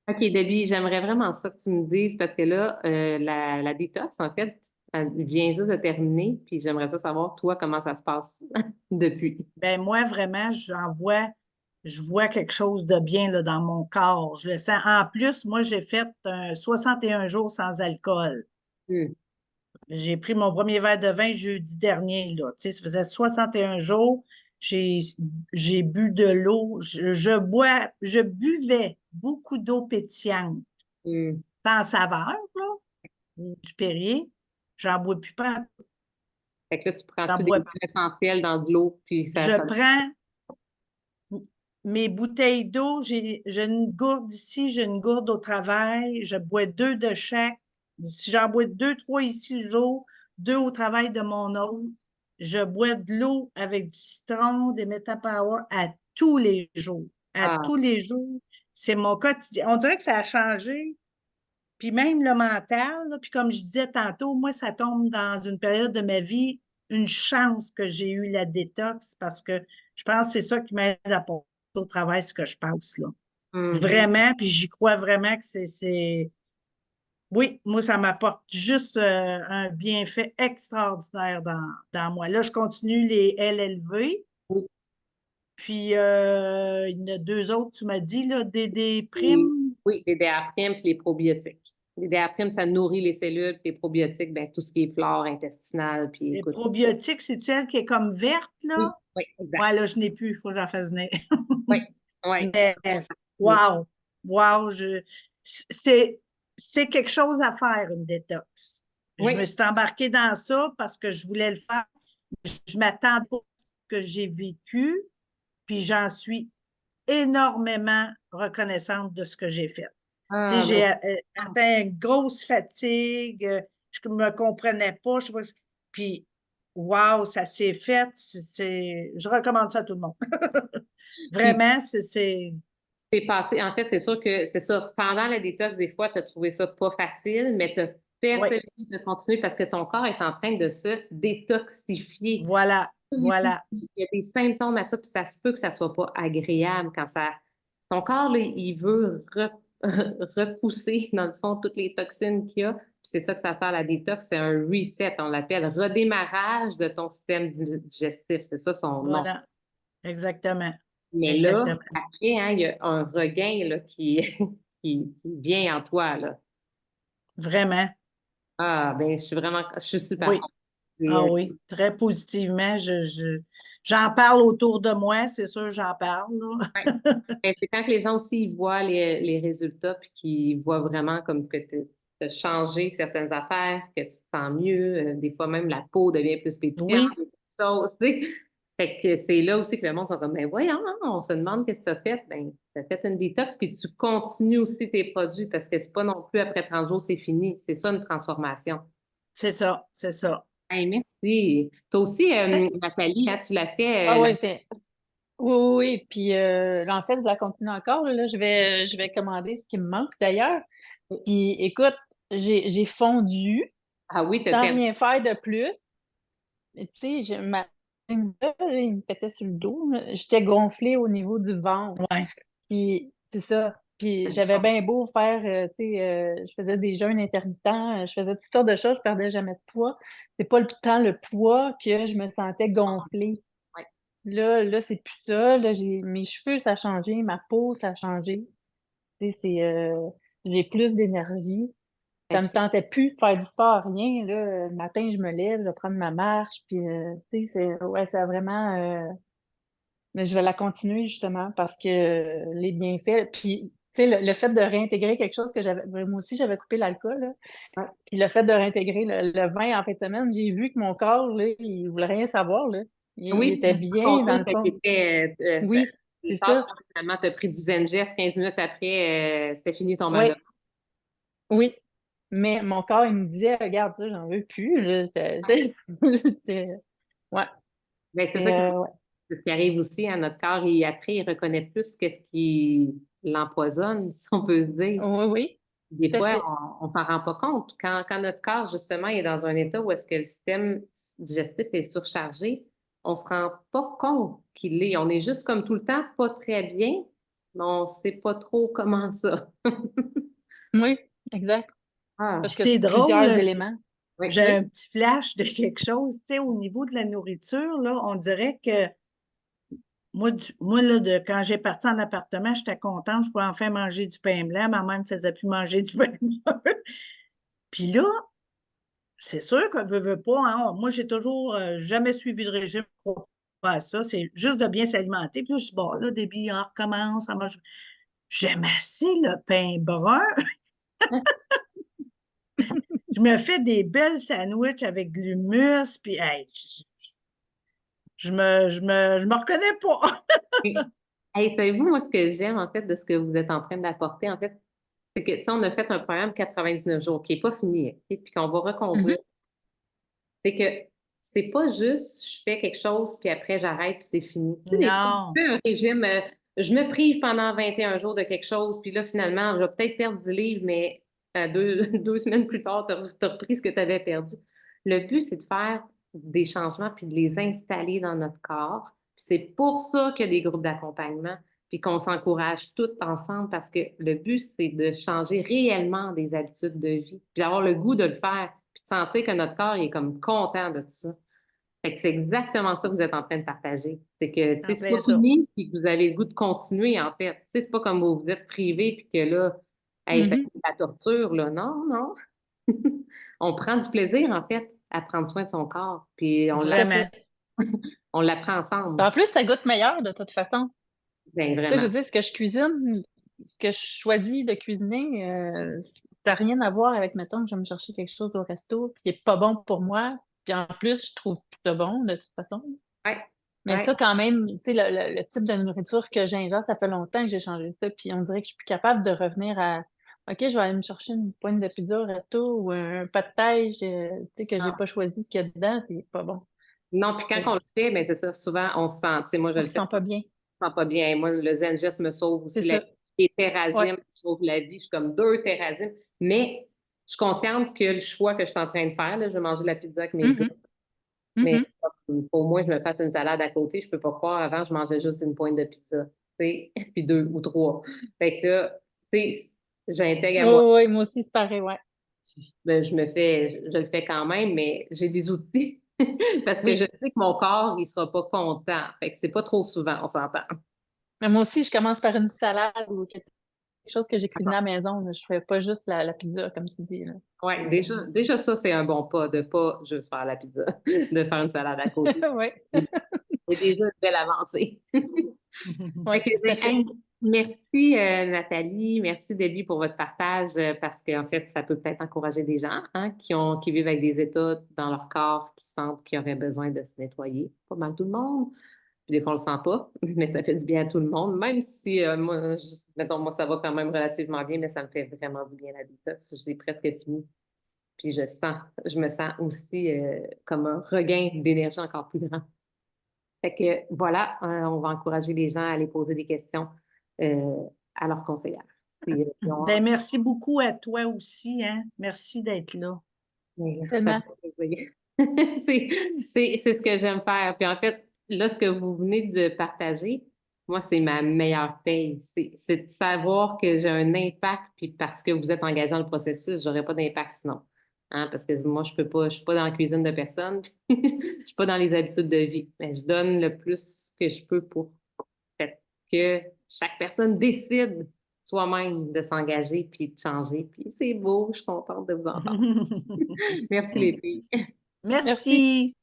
OK, Debbie, j'aimerais vraiment ça que tu me dises parce que là, la détox, en fait, elle vient juste de terminer, puis j'aimerais ça savoir, toi, comment ça se passe depuis. Ben moi, vraiment, je vois quelque chose de bien là, dans mon corps. Je le sens. En plus, moi, j'ai fait 61 jours sans alcool. Hmm. J'ai pris mon premier verre de vin jeudi dernier, là. Tu sais, ça faisait 61 jours. J'ai, j'ai bu de l'eau. Je buvais beaucoup d'eau pétillante, Hmm. sans saveur, là, du Perrier. J'en bois plus pas. Fait que là, tu J'en prends-tu des bois. huiles essentielles dans de l'eau, puis ça, Je ça... prends mes bouteilles d'eau. J'ai une gourde ici, j'ai une gourde au travail. Je bois deux de chaque. Si j'en bois deux, trois ici le jour, deux au travail de mon autre. Je bois de l'eau avec du citron, des Metapower à tous les jours. À Ah, tous les jours. C'est mon quotidien. On dirait que ça a changé. Puis même le mental, là, puis comme je disais tantôt, moi, ça tombe dans une période de ma vie, une chance que j'ai eu la détox parce que je pense que c'est ça qui m'aide à passer au travail ce que je passe, là. mhm. Vraiment, puis j'y crois vraiment que Oui, moi, ça m'apporte juste un bienfait extraordinaire dans moi. Là, je continue les LLV, Oui, puis il y en a deux autres, tu m'as dit, là, des et- primes. oui, les DHA-primes puis les probiotiques. Les DHA-primes, ça nourrit les cellules, puis les probiotiques, ben, tout ce qui est flore intestinale, puis Les écoute. probiotiques, c'est-tu elle qui est comme verte, là? Oui, oui, exact. Ouais, là, je n'ai plus, il faut que j'en fasse venir. Oui, oui, ça Mais, fait partie. wow, wow, c'est, c'est quelque chose à faire, une détox. Je me Oui, suis embarquée dans ça parce que je voulais le faire. Je m'attends pas à ce que j'ai vécu, puis j'en suis énormément reconnaissante de ce que j'ai fait. Tu sais, ah, j'ai ben, atteint une grosse fatigue, je ne me comprenais pas, je sais pas puis wow, ça s'est fait, je recommande ça à tout le monde. puis Vraiment, t'es passé, en fait, c'est sûr que c'est ça. Pendant la détox, des fois, tu as trouvé ça pas facile, mais tu as oui, persévéré de continuer parce que ton corps est en train de se détoxifier. voilà, Il voilà, y a des symptômes à ça, puis ça se peut que ça soit pas agréable quand ça. Ton corps, là, il veut repousser, dans le fond, toutes les toxines qu'il y a. Puis c'est ça que ça sert à la détox, c'est un reset, on l'appelle redémarrage de ton système digestif. C'est ça son nom. voilà, exactement, Mais là, exactement. après, hein, il y a un regain là, qui vient en toi, là. Vraiment, Ah, ben, je suis super oui. contente. Ah oui, très positivement. J'en parle autour de moi, c'est sûr, j'en parle, Ouais. là. Ben, c'est quand que les gens aussi ils voient les résultats puis qu'ils voient vraiment comme que tu as changé certaines affaires, que tu te sens mieux, des fois même la peau devient plus pétillante, Oui, des choses, tu sais. Fait que c'est là aussi que le monde sont comme, ben voyons, hein, on se demande qu'est-ce que tu as fait. Ben, tu as fait une détox puis tu continues aussi tes produits parce que c'est pas non plus après 30 jours, c'est fini. C'est ça une transformation. c'est ça, c'est ça. Hey, merci. Toi aussi, Euh, Nathalie, hein, tu l'as Ah fait. oui, c'est. Oui, oui, oui. Puis en fait, je la continue encore. Là, je vais commander ce qui me manque d'ailleurs. Puis écoute, j'ai fondu Ah oui, tu as sans perdu. rien faire de plus. Mais tu sais, il me pétait sur le dos, là. J'étais gonflée au niveau du ventre. ouais, Puis c'est ça. Puis j'avais bien beau faire, tu sais, je faisais des jeûnes intermittents, je faisais toutes sortes de choses, je perdais jamais de poids. C'est pas le temps le poids que je me sentais gonflée. Ouais. Là, c'est plus ça. Là, mes cheveux, ça a changé, ma peau, ça a changé. Tu sais, j'ai plus d'énergie. Et Ça puis, me tentait plus de faire du sport, rien. Là, le matin, je me lève, je vais prendre ma marche, puis tu sais, ouais, ça a vraiment. Mais je vais la continuer justement parce que les bienfaits. Puis, tu sais, le fait de réintégrer quelque chose que j'avais. Moi aussi, j'avais coupé l'alcool, là. ouais. Puis le fait de réintégrer le vin en fin de semaine, j'ai vu que mon corps, là, il voulait rien savoir, là. Il Oui, tu était me bien dans racontais le que fond. t'étais, Oui, le c'est tard, ça. finalement, tu as pris du Zengest, 15 minutes après, c'était fini ton mal de Oui, oui. Mais mon corps, il me disait, regarde ça, j'en veux plus, là. Ouais. ben, c'est ça Et, ouais. c'est ce qui arrive aussi à notre corps. Et après, il reconnaît plus qu'est-ce qui l'empoisonne, si on peut se dire. Oui, oui, Des tout à fois, fait. on s'en rend pas compte. Quand notre corps, justement, est dans un état où est-ce que le système digestif est surchargé, on se rend pas compte qu'il l'est. On est juste comme tout le temps pas très bien. mais on ne sait pas trop comment ça. Oui, exact. Ah, Parce que C'est drôle, plusieurs là, éléments. oui, j'ai oui. un petit flash de quelque chose, tu sais, au niveau de la nourriture, là, on dirait que moi là, quand j'ai parti en appartement, j'étais contente, je pouvais enfin manger du pain blanc, ma mère me faisait plus manger du pain blanc. Puis là, c'est sûr que veut pas, hein, moi, j'ai toujours jamais suivi de régime pour faire ça, c'est juste de bien s'alimenter. Puis là, je dis, bon, là, début, on recommence, on mange. J'aime assez le pain brun. Je me fais des belles sandwichs avec de l'hummus, puis hey, je me reconnais pas. Oui. Hey, savez-vous, moi, ce que j'aime, en fait, de ce que vous êtes en train d'apporter, en fait, c'est que, tu sais, on a fait un programme 99 jours qui n'est pas fini, OK, puis qu'on va reconduire. Mhm. C'est que c'est pas juste je fais quelque chose, puis après j'arrête, puis c'est fini. Tu sais, des fois, Non, je fais un régime, je me prive pendant 21 jours de quelque chose, puis là, finalement, je vais peut-être perdre 10 livres, mais deux semaines plus tard, tu as repris ce que tu avais perdu. Le but, c'est de faire des changements, puis de les installer dans notre corps. Puis c'est pour ça qu'il y a des groupes d'accompagnement, puis qu'on s'encourage tous ensemble, parce que le but, c'est de changer réellement des habitudes de vie, puis d'avoir le goût de le faire puis de sentir que notre corps il est comme content de ça. Fait que c'est exactement ça que vous êtes en train de partager. C'est que, tu sais, en c'est pas plein ça. fini puis que vous avez le goût de continuer, en fait. Tu sais, c'est pas comme vous vous êtes privé puis que là, hey, ça Mhm. c'est la torture, là. Non, non. On prend du plaisir, en fait, à prendre soin de son corps. Puis Tout à Vraiment. fait. on l'apprend ensemble. En plus, ça goûte meilleur de toute façon. Bien, Tu sais, je vraiment. veux dire, ce que je cuisine, ce que je choisis de cuisiner, ça n'a rien à voir avec, mettons, que je vais me chercher quelque chose au resto qui est pas bon pour moi. Puis en plus, je trouve ça bon de toute façon. Ouais, Mais ouais. ça, quand même, tu sais, le type de nourriture que j'ingère, ça fait longtemps que j'ai changé ça. Puis on dirait que je suis plus capable de revenir à OK, je vais aller me chercher une pointe de pizza au resto ou un pas de thaï, tu sais, que j'ai Ah. pas choisi ce qu'il y a dedans, c'est pas bon. Non, puis quand Fait que on le fait, ben c'est ça. Souvent, on se sent, tu sais, moi, je on le se fais sent pas bien. sens pas bien. Moi, le Zen Gest me sauve C'est aussi la ça. vie. Les Ouais. Thérasies me sauvent la vie. Je suis comme deux Thérasies. Mais je suis consciente que le choix que je suis en train de faire, là, je vais manger de la pizza avec mes gars. Mhm. Mais Mhm. au moins, je me fasse une salade à côté. Je peux pas croire. Avant, je mangeais juste une pointe de pizza. Tu sais, puis deux ou trois. Fait que là, tu sais, j'intègre à moi. Oh, oui, moi aussi, c'est pareil, ouais. Ben, je le fais quand même, mais j'ai des outils. Parce que je Oui. sais que mon corps, il sera pas content. Fait que c'est pas trop souvent, on s'entend. Mais moi aussi, je commence par une salade ou quelque chose que j'ai cuisiné à la maison. Là. Je fais pas juste la pizza, comme tu dis. Là. Oui, déjà ça, c'est un bon pas de pas juste faire la pizza, de faire une salade à côté. Oui, C'est déjà une belle avancée. Fait oui, que, tout à fait. hey, merci Nathalie, merci Debbie pour votre partage parce qu'en fait, ça peut peut-être encourager des gens hein, qui vivent avec des états dans leur corps qui sentent qu'ils auraient besoin de se nettoyer. Pas mal tout le monde. Puis des fois, on le sent pas, mais ça fait du bien à tout le monde. Même si moi, mettons, moi, ça va quand même relativement bien, mais ça me fait vraiment du bien la détox. Je l'ai presque fini. Puis je me sens aussi comme un regain d'énergie encore plus grand. Fait que voilà, on va encourager les gens à aller poser des questions à leurs conseillères. Ben, merci beaucoup à toi aussi, hein. Merci d'être là. Ça Tellement. fait plaisir. C'est ce que j'aime faire. Puis en fait, là, ce que vous venez de partager, moi, c'est ma meilleure paye. C'est de savoir que j'ai un impact, puis parce que vous êtes engagé dans le processus, j'aurais pas d'impact sinon. Hein, parce que moi, je peux pas, je suis pas dans la cuisine de personne, je suis pas dans les habitudes de vie. Mais je donne le plus que je peux pour fait que chaque personne décide soi-même de s'engager puis de changer. Puis c'est beau, je suis contente de vous entendre. Merci les filles. Merci. Merci.